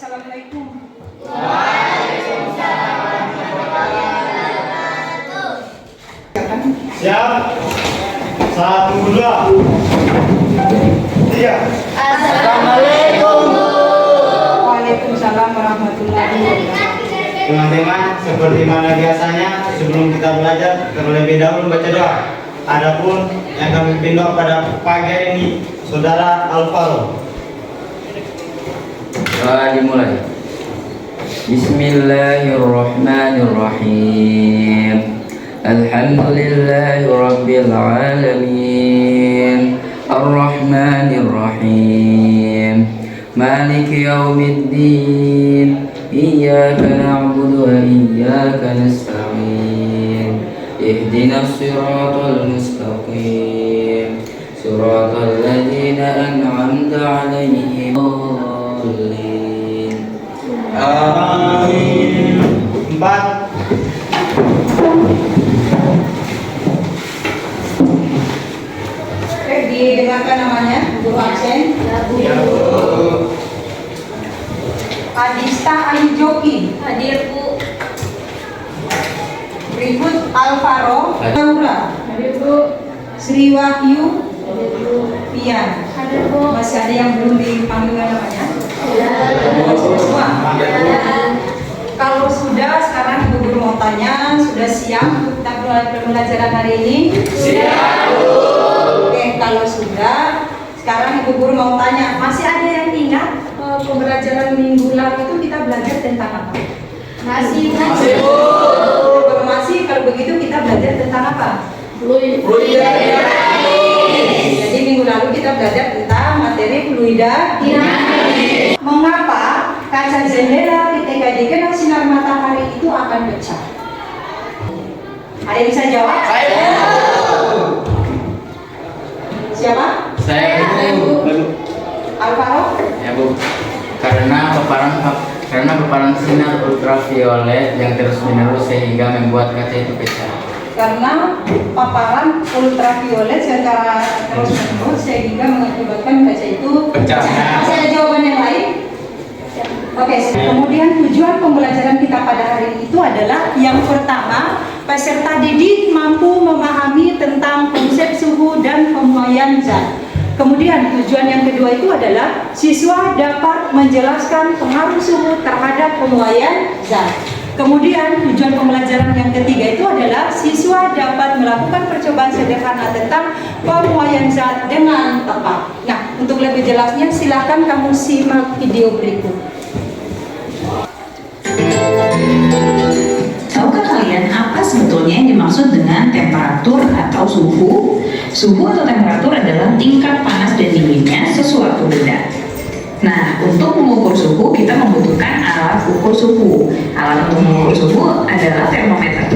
Assalamualaikum. Siap. 1, 2, 3. Assalamualaikum. Waalaikumsalam warahmatullahi wabarakatuh. Teman-teman, seperti mana biasanya, sebelum kita belajar, terlebih dahulu baca doa. Adapun yang kami pimpin doa pada pagi hari ini, Saudara Alvaro. Dimulai. Bismillahirrahmanirrahim. Alhamdulillahi rabbil alamin. Ar-Rahmanir-Rahim. Maliki yaumiddin. Iyyaka na'budu wa iyyaka nasta'in. Ihdinas siratal mustaqim. Siratal ladzina an'amta 'alaihim. Amin. 4. Oke, didengarkan namanya, guru absen. Ya, Bu. Adista Ayu Joki. Hadir Bu. Berikut Alvaro Laura. Hadir Bu. Sri Wahyu Hadir Bu. Pian. Hadir Bu. Masih ada yang belum dipanggil namanya? Ya. Semua. Ya. Kalau sudah, sekarang Ibu Guru mau tanya, sudah siap untuk kita pembelajaran hari ini? Siap. Oke, kalau sudah, sekarang Ibu Guru mau tanya, masih ada yang ingat pembelajaran minggu lalu itu kita belajar tentang apa? Masih. Kalau masih, kalau begitu kita belajar tentang apa? Jadi minggu lalu kita belajar tentang materi fluida dinamis. Mengapa kaca jendela ketika dikenal sinar matahari itu akan pecah? Ada yang bisa jawab? Siapa? Saya Bu. Alvaro? Ya Bu. Karena paparan sinar ultraviolet yang terus-menerus sehingga membuat kaca itu pecah. Karena paparan ultraviolet secara terus-menerus sehingga mengakibatkan kaca itu Pecah. Masih ada jawaban yang lain? Oke, kemudian tujuan pembelajaran kita pada hari itu adalah yang pertama, peserta didik mampu memahami tentang konsep suhu dan pemuaian zat. Kemudian tujuan yang kedua itu adalah siswa dapat menjelaskan pengaruh suhu terhadap pemuaian zat. Kemudian tujuan pembelajaran yang ketiga itu adalah siswa dapat melakukan percobaan sederhana tentang pemuaian zat dengan tepat. Nah, untuk lebih jelasnya silahkan kamu simak video berikut. Tahukah kalian apa sebetulnya yang dimaksud dengan temperatur atau suhu? Suhu atau temperatur adalah tingkat panas dan dinginnya sesuatu benda. Nah, untuk mengukur suhu kita membutuhkan alat ukur suhu. Alat untuk mengukur suhu adalah termometer.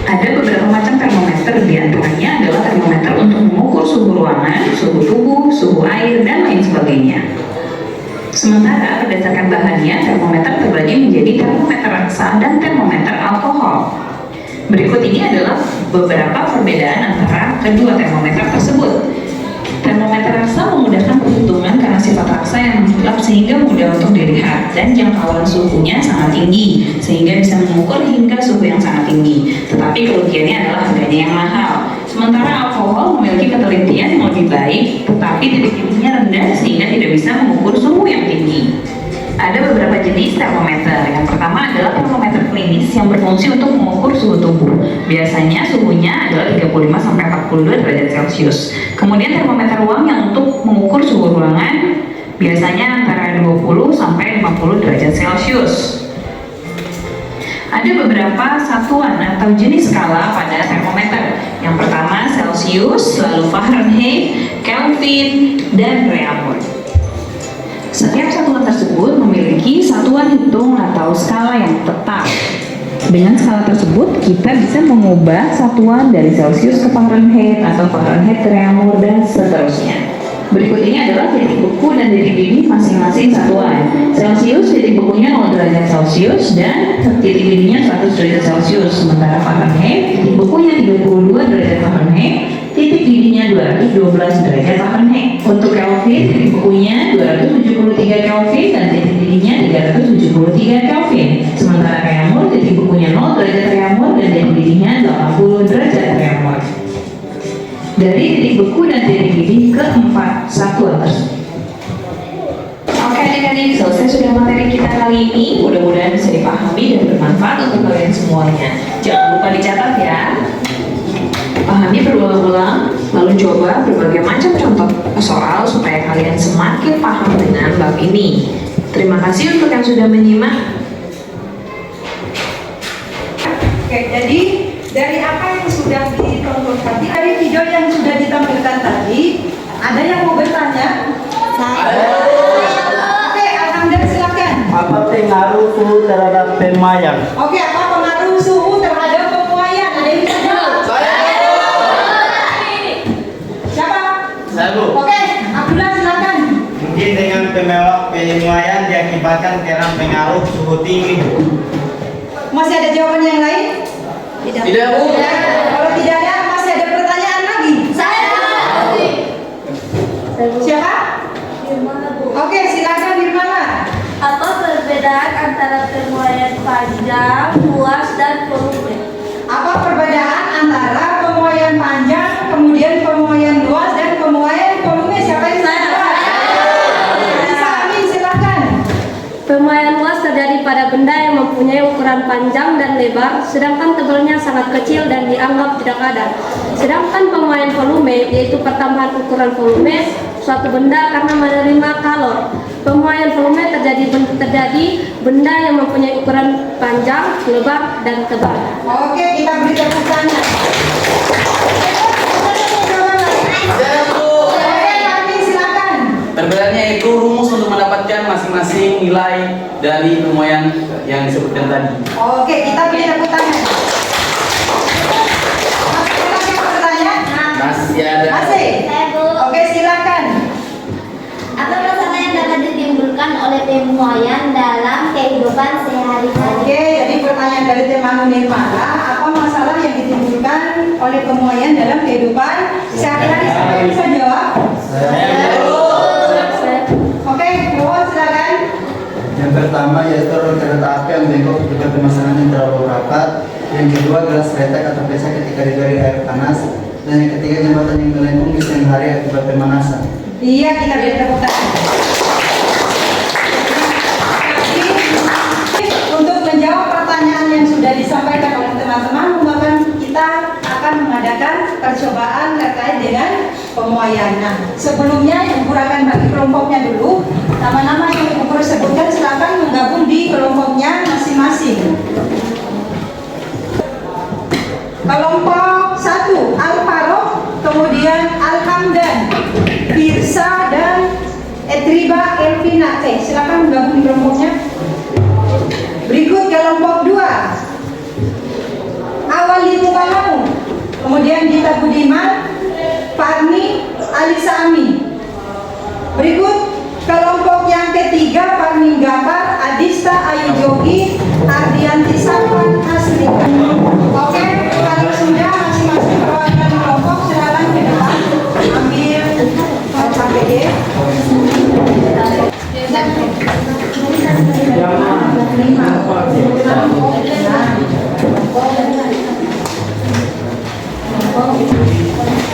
Ada beberapa macam termometer, di antaranya adalah termometer untuk mengukur suhu ruangan, suhu tubuh, suhu air, dan lain sebagainya. Sementara berdasarkan bahannya, termometer terbagi menjadi termometer raksa dan termometer alkohol. Berikut ini adalah beberapa perbedaan antara kedua termometer tersebut. Termometer raksa memudahkan perhitungan karena sifat raksa yang gelap sehingga mudah untuk dilihat, dan jangkauan suhunya sangat tinggi sehingga bisa mengukur hingga suhu yang sangat tinggi. Tetapi kerugiannya adalah harganya yang mahal. Sementara alkohol memiliki ketelitian yang lebih baik, tetapi titik didihnya rendah sehingga tidak bisa mengukur suhu yang tinggi. Ada beberapa jenis termometer. Yang pertama adalah termometer klinis yang berfungsi untuk mengukur suhu tubuh. Biasanya suhunya adalah 35-42 derajat Celcius. Kemudian termometer ruang yang untuk mengukur suhu ruangan biasanya antara 20-50 derajat Celcius. Ada beberapa satuan atau jenis skala pada termometer. Yang pertama Celcius, lalu Fahrenheit, Kelvin, dan Reaumur. Setiap satuan tersebut memiliki satuan hitung atau skala yang tetap. Dengan skala tersebut, kita bisa mengubah satuan dari Celcius ke Fahrenheit atau Fahrenheit ke Reaumur dan seterusnya. Berikut ini adalah titik beku dan titik didih masing-masing satuan. Celcius titik bekunya 0 derajat Celcius dan titik didihnya 100 derajat Celcius. Sementara Fahrenheit titik bekunya 32 derajat Fahrenheit, titik didihnya 212 derajat Fahrenheit. Untuk Kelvin titik bekunya 273 Kelvin dan titik didihnya 370 dari buku dan dari bimbing keempat satuan tersebut. Oke adik-adik, selesai sudah materi kita kali ini. Mudah-mudahan bisa dipahami dan bermanfaat untuk kalian semuanya. Jangan lupa dicatat ya. Pahami berulang-ulang, lalu coba berbagai macam contoh soal supaya kalian semakin paham dengan bab ini. Terima kasih untuk yang sudah menyimak. Oke, jadi dari apa yang sudah ditonton tadi, dari video yang sudah ditampilkan tadi, ada yang mau bertanya? Oke, Alhamdulillah silakan. Apa pengaruh suhu terhadap pemuaian? Oke, apa pengaruh suhu terhadap pemuaian? Ada yang bisa jawab? Siapa? Saya Bu. Oke, Abdullah silakan. Mungkin dengan pemuaian diakibatkan karena pengaruh suhu tinggi. Masih ada jawaban yang lain? Tidak, Bu. Kalau tidak ada, masih ada pertanyaan lagi? Siapa? Oke, silakan Nirmala. Apa perbedaan antara pemuaian panjang, luas, dan volume? Apa perbedaan antara pemuaian panjang, kemudian pemuaian luas, dan pemuaian volume? Siapa yang bisa jawab? Bisa, Amin, silakan. Pemuaian luas terjadi pada benda yang mempunyai ukuran panjang dan lebar, sedangkan tebalnya sangat kecil dan dianggap tidak ada. Sedangkan pemuaian volume yaitu pertambahan ukuran volume suatu benda karena menerima kalor. Pemuaian volume terjadi benda yang mempunyai ukuran panjang, lebar, dan tebal. Oke, kita beri tepuk tangan. Oke, Amin, silakan. Perbedaannya itu rumus untuk mendapatkan masing-masing nilai dari pemuaian yang disebutkan tadi. Oke, kita beri tepuk tangan. Masih ada lagi pertanyaan? Masih ada. Masih? Saya Bu. Oke, silakan. Apa masalah yang dapat ditimbulkan oleh pemuaian dalam kehidupan sehari-hari? Oke, jadi pertanyaan dari tema Nirmala, apa masalah yang ditimbulkan oleh pemuaian dalam kehidupan sehari-hari? Siapa yang bisa jawab? Oke, mohon silakan. Yang pertama yaitu rel kereta api yang bengkok ketika pemasangan yang terlalu rapat. Yang kedua gelas retak atau pesa ketika digoreng air panas. Dan yang ketiga jembatan yang melengkung di siang hari akibat pemanasan. Iya, kita beri tepuk tangan. Untuk menjawab pertanyaan yang sudah disampaikan oleh teman-teman, maka kita akan mengadakan percobaan terkait dengan pemuaian. Nah, sebelumnya Ibu akan bagi kelompoknya dulu. Nama-nama yang Ibu sebutkan silakan menggabung di kelompoknya masing-masing. Kelompok 1, Al-Farouk, kemudian Al-Hamdan, Firsa, dan Etriba Elvina. Silakan menggabung di kelompoknya. Berikut kelompok 2, Awali Mukalamu, kemudian Dita Budiman, Farni, Alisa Ami. Berikut kelompok yang ketiga, Farni Gafar, Adista Ayu Jogi, Ardianti Safwan Hasri. Oke, kalau sudah masing-masing perwakilan kelompok silakan ke depan ambil sampai D.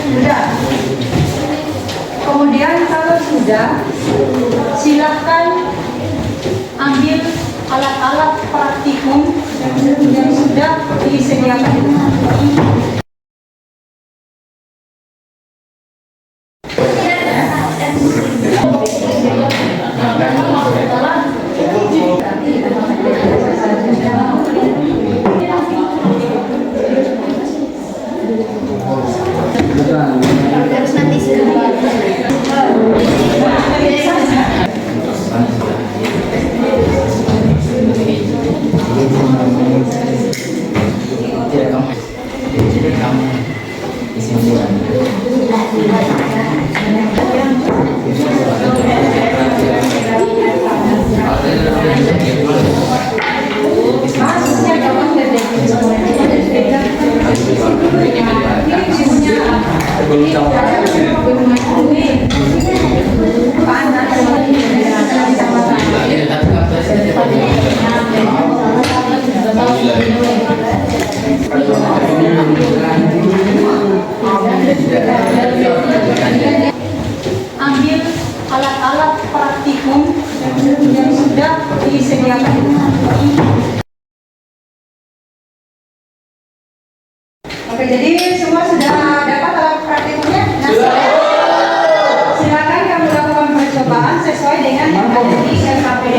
Sudah. Kemudian kalau sudah, silahkan ambil alat-alat praktikum yang sudah disediakan. Terus nanti Tidak. silakan. Oke, jadi semua sudah dapat alat praktikumnya? Silakan kamu lakukan percobaan sesuai dengan yang ada di LKPD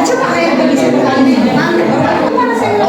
coba air bagi satu kali. Mana saya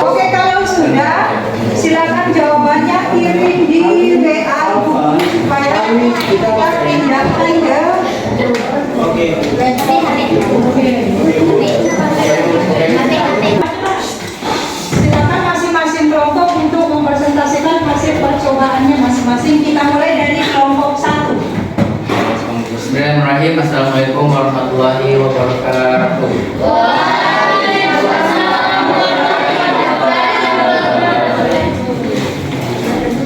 Oke, kalau sudah, silakan jawabannya kirim di WA supaya kita pindahkan ke. Oke. Silakan masing-masing kelompok untuk mempresentasikan hasil percobaannya masing-masing. Kita mulai dari kelompok 1. Bismillahirrahmanirrahim. Assalamualaikum warahmatullahi wabarakatuh.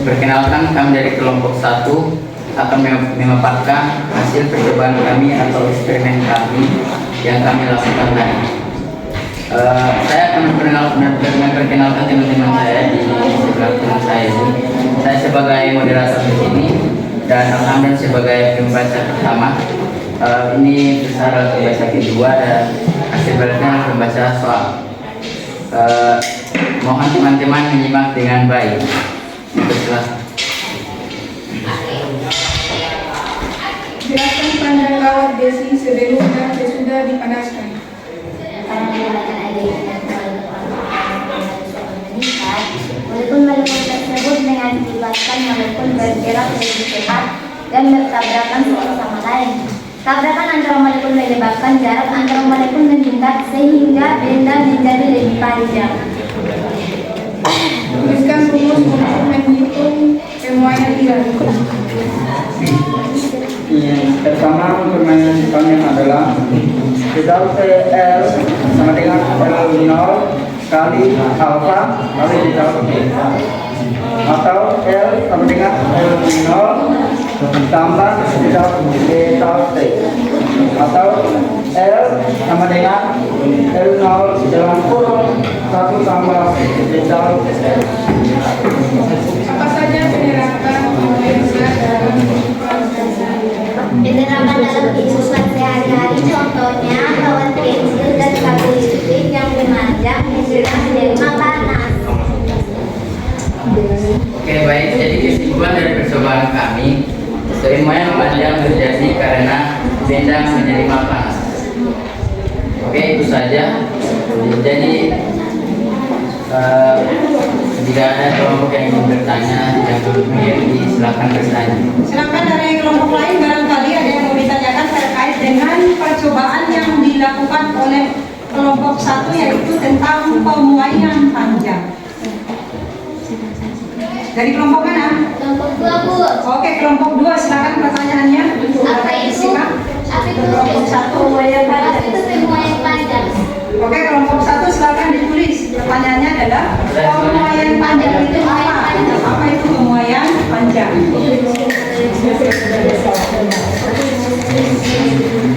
Perkenalkan, kami dari kelompok 1 akan memaparkan hasil percobaan kami atau eksperimen kami yang kami lakukan tadi. Saya akan memperkenalkan teman-teman saya di sebelah teman saya ini. Saya sebagai moderator di sini dan alhamdulillah sebagai pembaca pertama. Ini bersara pembaca kedua dan hasil beratnya pembaca soal. Mohon teman-teman menyimak dengan baik. Jelaskan panjang kawat besi sebelum dan sesudah dipanaskan. Molekul-molekul tersebut dengan dilibatkan molekul bergerak lebih cepat dan bertabrakan satu sama lain. Tabrakan antara molekul menyebabkan jarak antara molekul meningkat sehingga benda menjadi lebih panjang. Tuliskan rumus untuk menghitung pemuaian ion. Pertama permainan kami adalah Del L sama dengan L0 kali alfa kali del beta, atau L sama dengan L0 tambah del beta T, atau L sama dengan L0 dalam kurung 1 tambah beta T. Apa saja penerapan oleh zat dalam kehidupan sehari-hari? Penerapan dalam kehidupan sehari-hari contohnya kawat pensil dan kabel listrik yang memanjang menggunakan menerima panas. Oke, baik. Jadi kesimpulan dari percobaan kami, semuanya memanjang terjadi karena benda menerima panas. Oke, itu saja. Jadi jika ada kelompok yang ingin bertanya, yang belum mengerti, silakan bertanya. Silakan dari kelompok lain barangkali ada yang mau ditanyakan terkait dengan percobaan yang dilakukan oleh kelompok 1 yaitu tentang pemuaian panjang. Dari kelompok mana? Kelompok 2, Bu. Oke, kelompok 2 silakan pertanyaannya. Apa itu? Apa itu? Kelompok 1 pemuaian Apa panjang. itu pemuaian panjang? Oke, kelompok 1 silakan ditulis. Pertanyaannya adalah pemuaian panjang itu apa? Apa itu pemuaian panjang?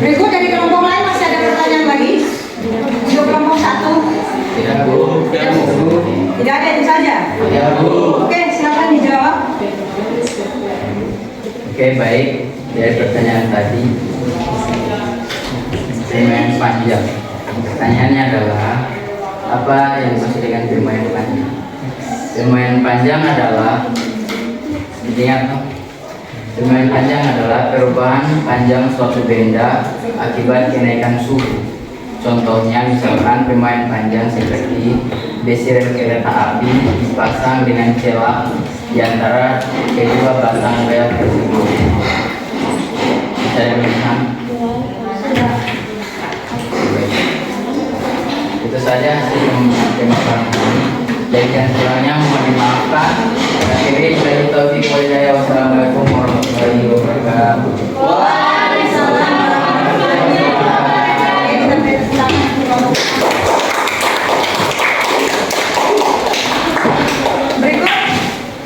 Berikut dari kelompok lain masih ada pertanyaan lagi? Untuk kelompok 1? Tidak, Bu. Tidak ada, itu saja? Tidak, Bu. Oke, silakan dijawab. tadi, pemain panjang. Pertanyaannya adalah apa yang dimaksud dengan pemain panjang? Pemain panjang adalah, ingat, pemain panjang adalah perubahan panjang suatu benda akibat kenaikan suhu. Contohnya misalkan pemain panjang seperti besi rel kereta api dipasang dengan celah di antara kedua batang rel tersebut. Saya melihat itu saja hasil pemaparan kami. Dari yang kurangnya mohon dimaafkan. Akhirnya dari Taufik Walhidayah. Wassalamualaikum warahmatullahi wabarakatuh. Berikut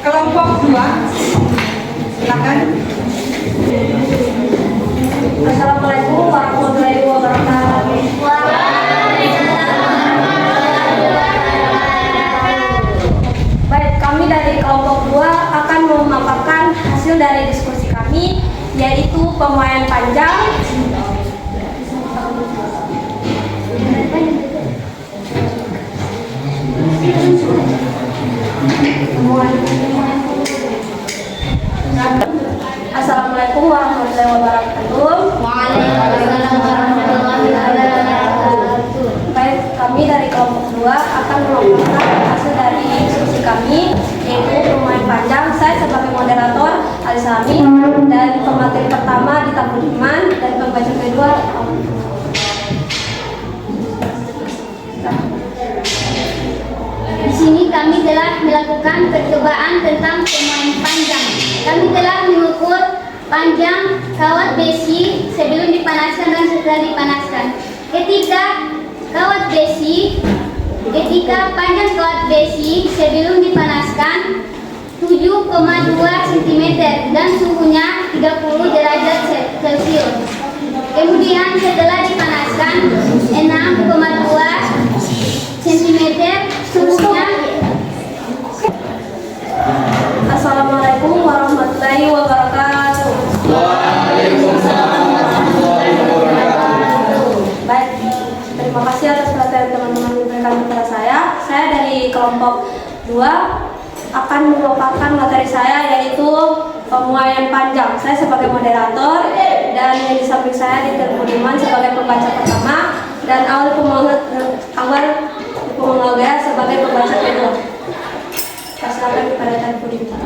kelompok 2. Silakan. Assalamualaikum warahmatullahi wabarakatuh. Baik, kami dari kelompok 2 akan memaparkan hasil dari diskusi kami, yaitu pemain panjang. Assalamualaikum warahmatullahi wabarakatuh. Waalaikumsalam warahmatullahi wabarakatuh. Baik, kami dari kelompok 2 akan melaporkan hasil dari diskusi kami, yaitu pemain panjang. Saya sebagai moderator Alisami, dan pemateri pertama Dita Budiman, dan pembaca kedua Di sini kami telah melakukan percobaan tentang pemain panjang. Kami telah mengukur panjang kawat besi sebelum dipanaskan dan setelah dipanaskan. Ketika panjang kawat besi sebelum dipanaskan 7,2 cm dan suhunya 30 derajat Celcius. Kemudian setelah dipanaskan 6,2 cm suhunya. Assalamualaikum warahmatullahi wabarakatuh. Baik, terima kasih atas perhatian teman-teman yang diberikan kepada saya. Saya dari kelompok 2 akan memaparkan materi saya, yaitu pemulaian panjang. Saya sebagai moderator, dan yang di samping saya Dita Budiman sebagai pembaca pertama, dan awal Pemengawea sebagai pembaca kedua. Silakan kepada Dita Budiman.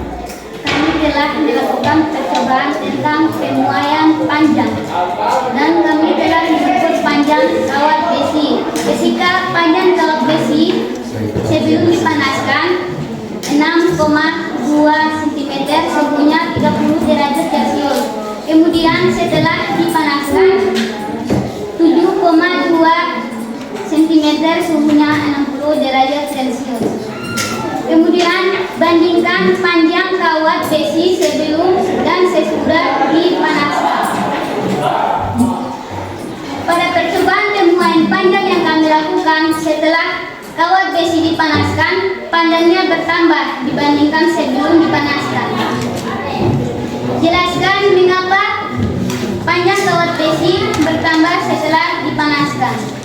Kami telah melakukan percobaan tentang pemuaian panjang, dan kami telah mengukur panjang kawat besi. Ketika panjang kawat besi sebelum dipanaskan 6,2 cm, suhunya 30 derajat Celcius. Kemudian setelah dipanaskan 7,2 cm, suhunya 60 derajat Celcius. Kemudian bandingkan panjang kawat besi sebelum dan sesudah dipanaskan. Pada percobaan pemuaian panjang yang kami lakukan, setelah kawat besi dipanaskan, panjangnya bertambah dibandingkan sebelum dipanaskan. Jelaskan mengapa panjang kawat besi bertambah setelah dipanaskan.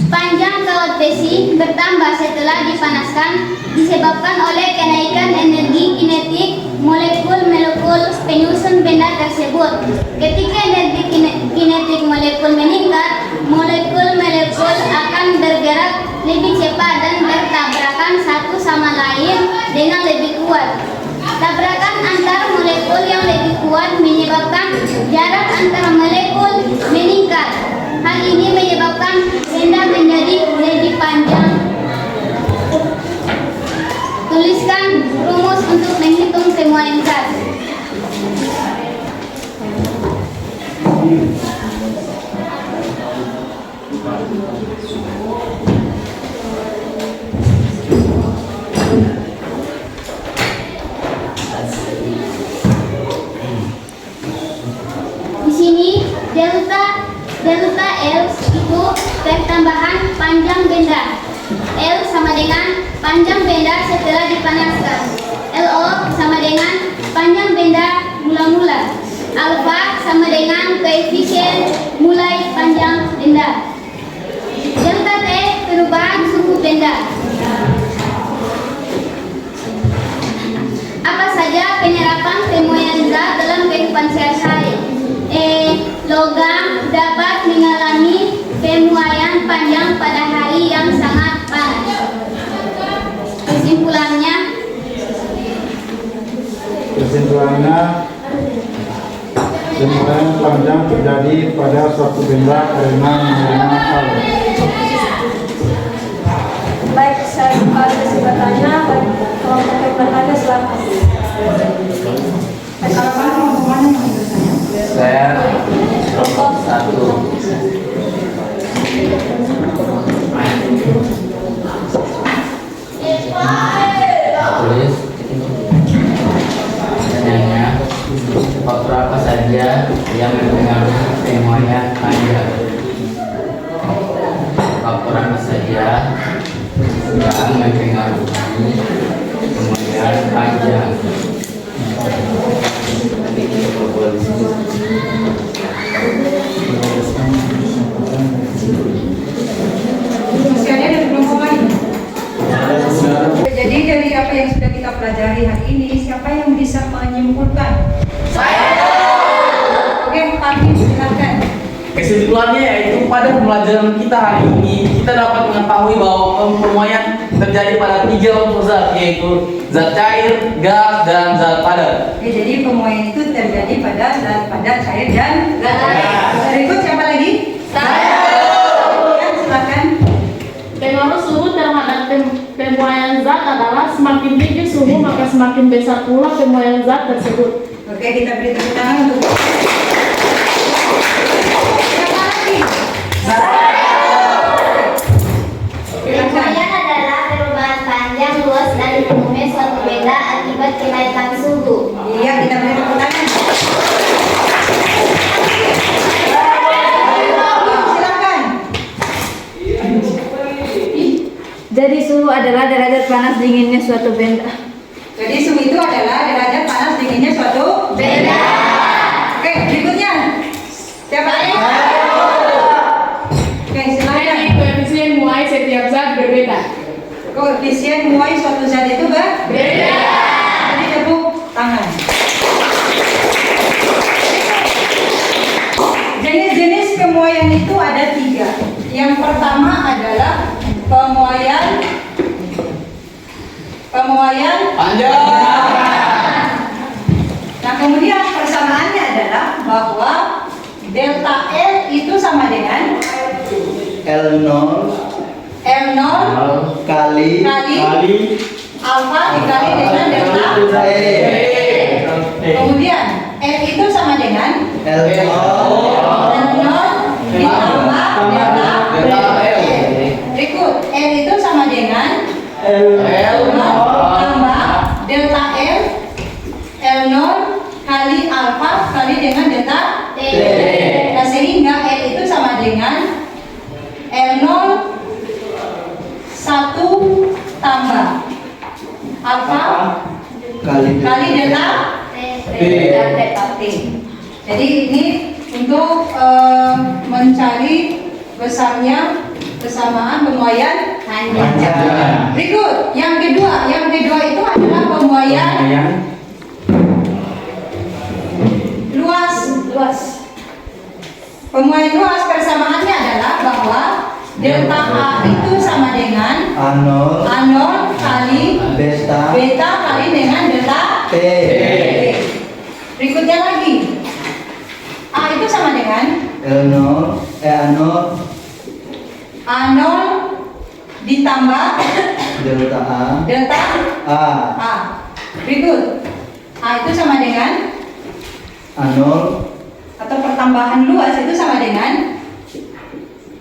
Panjang kawat besi bertambah setelah dipanaskan disebabkan oleh kenaikan energi kinetik molekul-molekul penyusun benda tersebut. Ketika energi kinetik molekul meningkat, molekul-molekul akan bergerak lebih cepat dan bertabrakan satu sama lain dengan lebih kuat. Tabrakan antar molekul yang lebih kuat menyebabkan jarak antara molekul meningkat. Hal ini menyebabkan benda menjadi lebih panjang. Tuliskan rumus untuk menghitung pemuaian gas. Di sini delta L itu pertambahan panjang benda. L sama dengan panjang benda setelah dipanaskan. LO sama dengan panjang benda mula-mula. alfa sama dengan koefisien mulai panjang benda. Delta T perubahan suhu benda. Apa saja penyerapan pemuaian zat dalam kehidupan sehari-hari? Logam dapat mengalami pemuaian panjang pada hari yang sangat panas. Kesimpulannya, pemuaian panjang terjadi pada suatu benda karena menerima hal. Baik, saya kesempatannya, kelompok yang bertanya selamat. Saya kelompok 1. Tulis pertanyaannya, faktor apa saja yang mempengaruhi pemuaian panjang? Faktor apa saja yang mempengaruhi pemuaian panjang? Masih ada dari kelompok lain? Jadi dari apa yang sudah kita pelajari hari ini, siapa yang bisa menyimpulkan? Saya. Oke, Pak Kim, silakan. Kesimpulannya yaitu pada pembelajaran kita hari ini kita dapat mengetahui bahwa pemuaian terjadi pada 3 unsur zat, yaitu zat cair, gas, dan zat padat. Oke, jadi pemuaian itu terjadi pada zat padat, cair, dan gas. Berikut siapa lagi? Saya. Ya, silakan. Pengaruh suhu terhadap pemuaian zat adalah semakin tinggi suhu maka semakin besar pula pemuaian zat tersebut. Oke, kita beri tepuk tangan untuk siapa lagi? pemuaian adalah perubahan panjang, luas, dan umumnya suatu benda akibat kenaikan suhu. Iya, kita beri tepuk tangan. Silakan. Jadi suhu adalah derajat panas dinginnya suatu benda. Jadi suhu itu adalah derajat panas dinginnya suatu benda. Oke, berikutnya. Siapa lagi? Oke, silakan. Koefisien muai setiap zat berbeda. Koefisien muai suatu zat itu berbeda. Jadi tepuk tangan. Jenis-jenis pemuaian itu ada 3. Yang pertama adalah pemuaian Panjang. Nah, kemudian persamaannya adalah bahwa delta L itu sama dengan L0 L0 kali alfa dikali dengan delta T. Kemudian L itu sama dengan L0 L0 ditambah delta L. Berikut L itu sama dengan L. tambah delta L L0 kali alfa kali dengan delta T. Nah, sehingga L itu sama dengan L0 1 tambah alfa kali delta delta T. Jadi ini untuk mencari besarnya kesamaan pemuaian panjang. Berikut yang kedua itu adalah pemuaian luas. Pemuaian luas persamaannya adalah bahwa delta A itu sama dengan A0 kali beta kali dengan delta T. Berikutnya lagi, A itu sama dengan A0 ditambah delta A. A. Berikut, A itu sama dengan A0 atau pertambahan luas itu sama dengan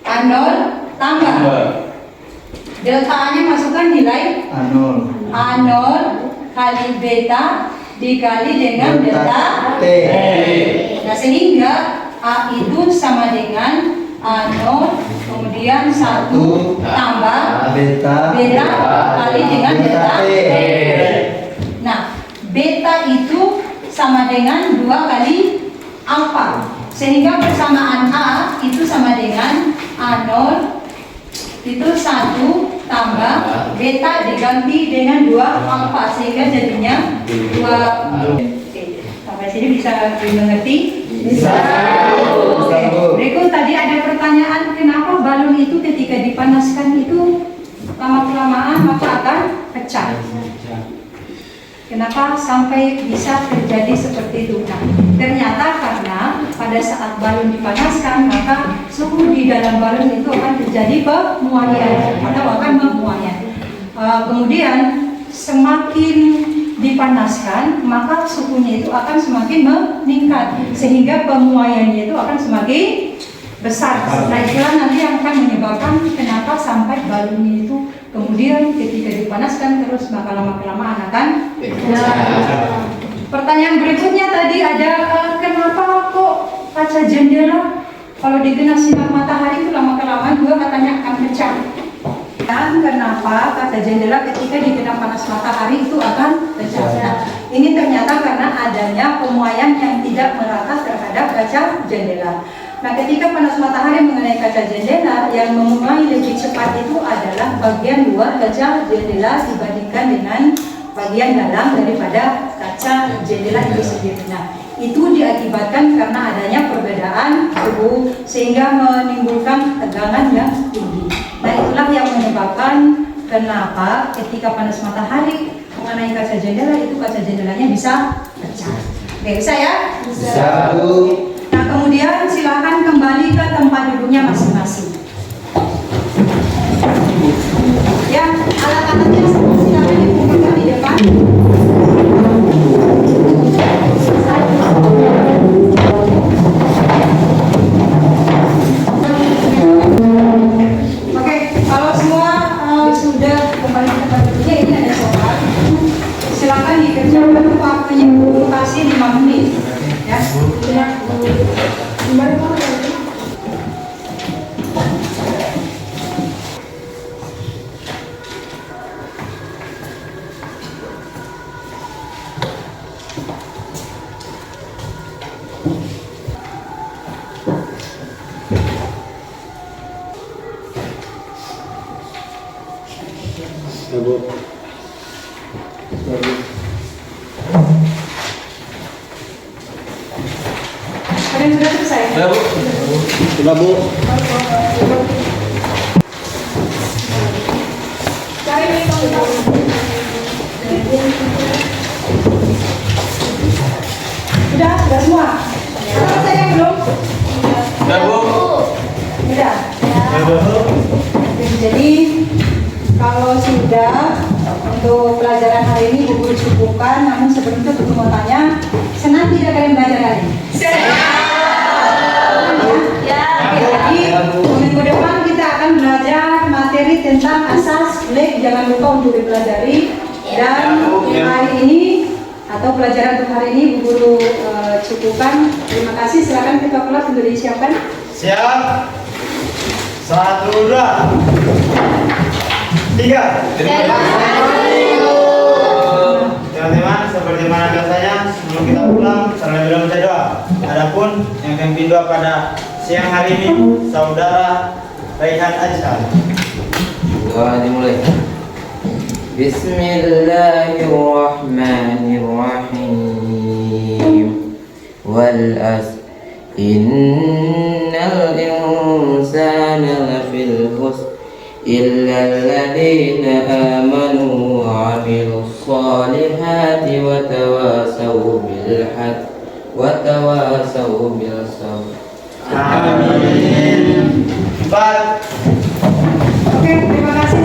A0 tambah delta A nya masukkan nilai A0 kali beta dikali dengan delta T. Nah, sehingga A itu sama dengan A0 kemudian 1 tambah beta kali dengan delta T. Nah, beta itu sama dengan 2 kali alfa. Sehingga persamaan A itu sama dengan A0 itu 1 tambah beta diganti dengan 2 alfa, sehingga jadinya 2. Sampai sini bisa dimengerti? Bisa. Berikut tadi ada pertanyaan, kenapa balon itu ketika dipanaskan itu lama-kelamaan maka akan pecah? Kenapa sampai bisa terjadi seperti itu? Nah, ternyata karena pada saat balon dipanaskan maka suhu di dalam balon itu akan terjadi pemuaian atau akan memuaian. Kemudian semakin dipanaskan maka suhunya itu akan semakin meningkat sehingga pemuaiannya itu akan semakin besar. Nah, itulah nanti yang akan menyebabkan kenapa sampai balonnya itu kemudian ketika dipanaskan terus maka lama-kelamaan akan Pertanyaan berikutnya tadi ada kenapa kok kaca jendela kalau dikena sinar matahari itu lama-kelamaan juga katanya akan pecah. Dan kenapa kaca jendela ketika dikena panas matahari itu akan pecah? Nah, ini ternyata karena adanya pemuaian yang tidak merata terhadap kaca jendela. Nah, ketika panas matahari mengenai kaca jendela, yang memuai lebih cepat itu adalah bagian luar kaca jendela dibandingkan dengan bagian dalam daripada kaca jendela itu sendiri. Nah, itu diakibatkan karena adanya perbedaan suhu sehingga menimbulkan tegangan yang tinggi. Nah, itulah yang menyebabkan kenapa ketika panas matahari mengenai kaca jendela itu kaca jendelanya bisa pecah. Oke, bisa ya? Bisa. Nah, kemudian silakan kembali ke tempat duduknya masing-masing. Ya, alat-alatnya silakan dikumpulkan di depan. Oke, kalau semua sudah kembali ke tempat duduknya, ini ada soal. Silakan dikerjakan waktunya kasih 5 menit. Ya. Kalian sudah selesai? Sudah, Bu. Sudah, Bu. Sudah semua? Selesai yang belum? Sudah, Bu. Sudah? Jadi kalau sudah untuk pelajaran hari ini Ibu cukupkan, namun sebelum itu Ibu mau tanya, senang tidak kalian belajar hari ini? Ya. Jadi minggu depan kita akan belajar materi tentang asas lek, jangan lupa untuk dipelajari. Dan hari ini atau pelajaran untuk hari ini Bu Guru cukupkan. Terima kasih. Silakan ketua kelas untuk disiapkan. Siap. 1, 2, 3. Teman-teman, seperti mana biasanya sebelum kita pulang terlebih dahulu baca doa. Adapun yang akan doa pada siang hari ini saudara Raihan Ajhar. Doa dimulai. Bismillahirrahmanirrahim. Wal asr innal insana lafil khusr illa alladhina amanu wa 'amilus solihati wa tawasaw bil haqq wa tawasaw bil sabr. Amin. 4. Oke, terima kasih.